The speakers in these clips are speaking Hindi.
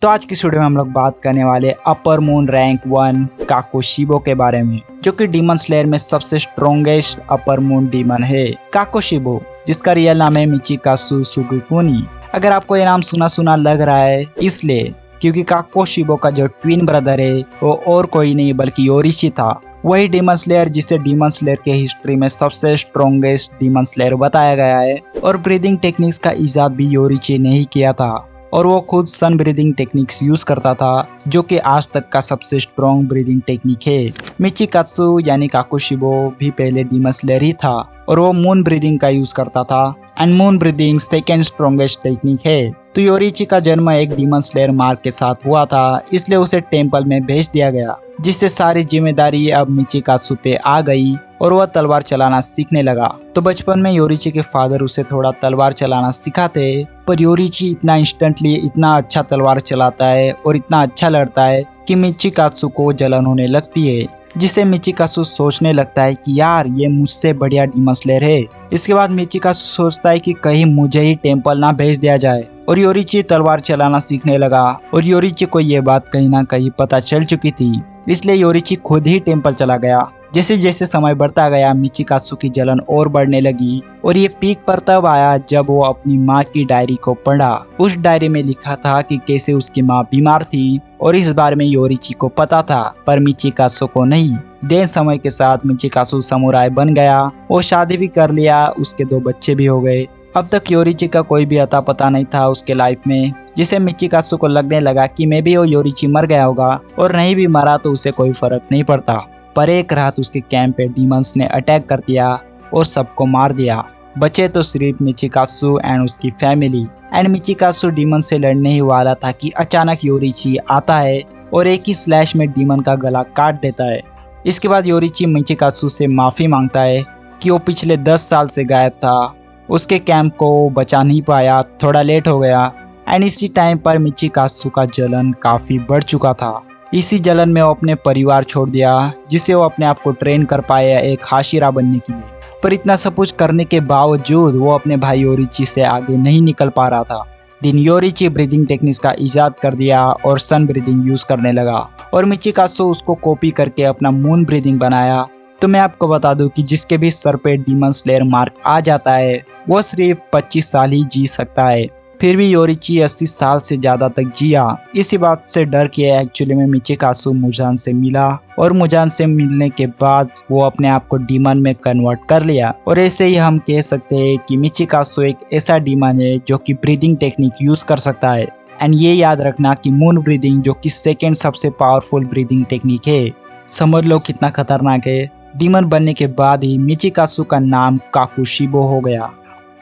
तो आज की वीडियो में हम लोग बात करने वाले अपर मून रैंक 1 काकोशिबो के बारे में, जो कि डीमन स्लेयर में सबसे स्ट्रॉन्गेस्ट अपर मून डीमन है। काकोशिबो, जिसका रियल नाम है मिचिकासु सुगुकुनी। अगर आपको ये नाम सुना सुना लग रहा है इसलिए क्योंकि काकोशिबो का जो ट्विन ब्रदर है वो और कोई नहीं बल्कि योरिची था। वही डीमन स्लेयर जिसे डीमन स्लेयर के हिस्ट्री में सबसे स्ट्रॉन्गेस्ट डीमन स्लेयर बताया गया है। और ब्रीदिंग टेक्निक्स का इजाद भी योरिची ने ही किया था और वो खुद सन ब्रीदिंग टेक्निक्स यूज करता था, जो कि आज तक का सबसे स्ट्रॉन्ग ब्रीदिंग टेक्निक है। मिचिकात्सु यानी काकोशिबो भी पहले डीमन स्लेयर ही था और वो मून ब्रीदिंग का यूज करता था and moon breathing second strongest technique है। तो योरिची का जन्म एक डीमन स्लेयर मार्क के साथ हुआ था, इसलिए उसे टेम्पल में भेज दिया गया, जिससे सारी जिम्मेदारी अब मिचिकात्सु पे आ गई और वह तलवार चलाना सीखने लगा। तो बचपन में योरिची के फादर उसे थोड़ा तलवार चलाना सिखाते, पर योरिची इतना इंस्टेंटली इतना अच्छा तलवार चलाता है और इतना अच्छा लड़ता है कि मिचिकात्सु को जलन होने लगती है, जिसे मिचिकात्सु सोचने लगता है कि यार ये मुझसे बढ़िया डीमन स्लेयर है। इसके बाद मिचिकात्सु सोचता है कि कहीं मुझे ही टेम्पल ना भेज दिया जाए और योरिची तलवार चलाना सीखने लगा। और योरिची को ये बात कहीं ना कहीं पता चल चुकी थी, इसलिए योरिची खुद ही टेम्पल चला गया। जैसे जैसे समय बढ़ता गया मिचिकात्सु की जलन और बढ़ने लगी और ये पीक पर तब आया जब वो अपनी माँ की डायरी को पढ़ा। उस डायरी में लिखा था कि कैसे उसकी माँ बीमार थी और इस बारे में योरिची को पता था पर मिचिकात्सु को नहीं। देर समय के साथ मिचिकात्सु समुराई बन गया, वो शादी भी कर लिया, उसके 2 बच्चे भी हो गए। अब तक योरिची का कोई भी अता पता नहीं था उसके लाइफ में, जिसे मिचिकात्सु को लगने लगा कि मे भी वो योरिची मर गया होगा और नहीं भी मरा तो उसे कोई फर्क नहीं पड़ता। पर एक रात उसके कैंप पे डीमंस ने अटैक कर दिया और सबको मार दिया। बचे तो सिर्फ मिचिकात्सु एंड उसकी फैमिली। एंड मिचिकात्सु डीमन से लड़ने ही वाला था कि अचानक योरिची आता है और एक ही स्लैश में डीमन का गला काट देता है। इसके बाद योरिची मिचिकात्सु से माफी मांगता है कि वो पिछले 10 साल से गायब था, उसके कैंप को बचा नहीं पाया, थोड़ा लेट हो गया। एंड इसी टाइम पर मिचिकात्सु का जलन काफी बढ़ चुका था। इसी जलन में वो अपने परिवार छोड़ दिया, जिससे वो अपने आप को ट्रेन कर पाए एक हाशिरा बनने के लिए। पर इतना सब कुछ करने के बावजूद वो अपने भाई योरिची से आगे नहीं निकल पा रहा था। दिन योरिची ब्रीदिंग टेक्निक्स का इजाद कर दिया और सन ब्रीदिंग यूज करने लगा और मिचिकात्सु उसको कॉपी करके अपना मून ब्रीदिंग बनाया। तो मैं आपको बता दूं कि जिसके भी सर पे डीमन स्लेयर मार्क आ जाता है वो सिर्फ 25 साल ही जी सकता है। फिर भी योरिची 80 साल से ज्यादा तक जिया। इसी बात से डर के एक्चुअली में मिचिकात्सु मुजान से मिला और मुजान से मिलने के बाद वो अपने आप को डीमन में कन्वर्ट कर लिया। और ऐसे ही हम कह सकते हैं कि मिचिकात्सु एक ऐसा डीमन है जो कि ब्रीदिंग टेक्निक यूज कर सकता है। एंड ये याद रखना कि मून ब्रीदिंग जो कि सेकेंड सबसे पावरफुल ब्रीदिंग टेक्निक है। समझ लो कितना खतरनाक है। डीमन बनने के बाद ही मिचिकात्सु का नाम काकोशिबो हो गया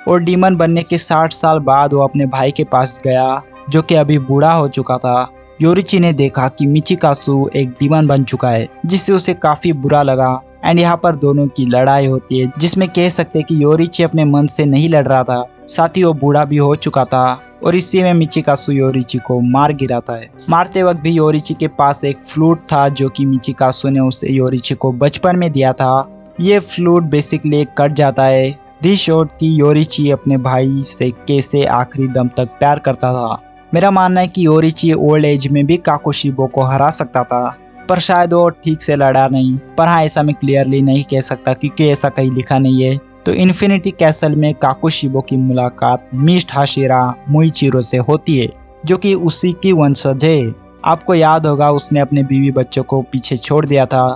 और डीमन बनने के 60 साल बाद वो अपने भाई के पास गया, जो कि अभी बूढ़ा हो चुका था। योरिची ने देखा कि मिचिकात्सु एक डीमन बन चुका है, जिससे उसे काफी बुरा लगा। एंड यहाँ पर दोनों की लड़ाई होती है, जिसमें कह सकते हैं कि योरिची अपने मन से नहीं लड़ रहा था, साथ ही वो बूढ़ा भी हो चुका था और इसी में मिचिकात्सु योरिची को मार गिराता है। मारते वक्त भी योरिची के पास एक फ्लूट था, जो कि मिचिकात्सु ने उसे योरिची को बचपन में दिया था। ये फ्लूट बेसिकली कट जाता है। दी शॉट की योरिची अपने भाई से कैसे आखिरी दम तक प्यार करता था। मेरा मानना है कि योरिची ओल्ड एज में भी काकोशिबो को हरा सकता था, पर शायद वो ठीक से लड़ा नहीं। पर हाँ, ऐसा मैं क्लियरली नहीं कह सकता क्योंकि ऐसा कहीं लिखा नहीं है। तो इन्फिनिटी कैसल में काकोशिबो की मुलाकात मिस्ट हाशिरा मुइचिरो से होती है, जो कि उसी की वंशज है। आपको याद होगा उसने अपने बीवी बच्चों को पीछे छोड़ दिया था,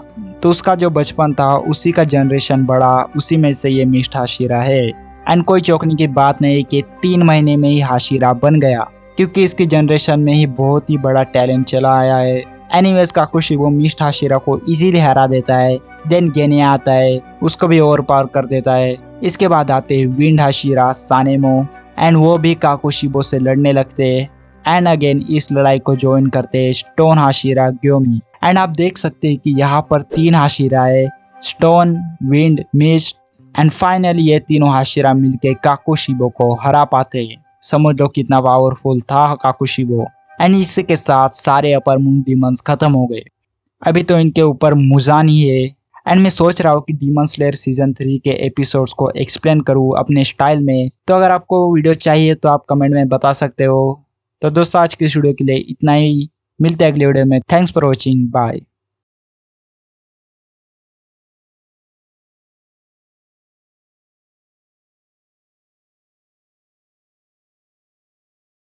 तो उसका जो बचपन था उसी का जनरेशन बड़ा, उसी में से ये मिस्ट हाशिरा है। एंड कोई चौंकने की बात नहीं कि 3 महीने में ही हाशिरा बन गया, क्योंकि इसकी जनरेशन में ही बहुत ही बड़ा टैलेंट चला आया है। एनीवेज काकोशिबो मिस्ट हाशिरा को इजीली हरा देता है। देन गेने आता है, उसको भी ओवर पावर कर देता है। इसके बाद आते हैं विंड हाशिरा सानेमो एंड वो भी काकोशिबो से लड़ने लगते हैं। एंड अगेन इस लड़ाई को ज्वाइन करते हैं स्टोन हाशिरा ग्योमी। एंड आप देख सकते हैं कि यहाँ पर 3 हाशिरा है, stone, wind, mist and finally ये तीनों हाशिरा मिलके काकोशिबो को हरा पाते हैं। समझ लो कितना पावरफुल था काकोशिबो। एंड इसी के साथ सारे अपर मून डीमंस खत्म हो गए। अभी तो इनके ऊपर मुजान ही है। एंड मैं सोच रहा हूँ कि डीमन स्लेयर सीजन 3 के एपिसोड्स को एक्सप्लेन करूँ अपने स्टाइल में। तो अगर आपको वीडियो चाहिए तो आप कमेंट में बता सकते हो। तो दोस्तों आज की इस वीडियो के लिए इतना ही, मिलते हैं अगले वीडियो में। Thanks for watching, bye.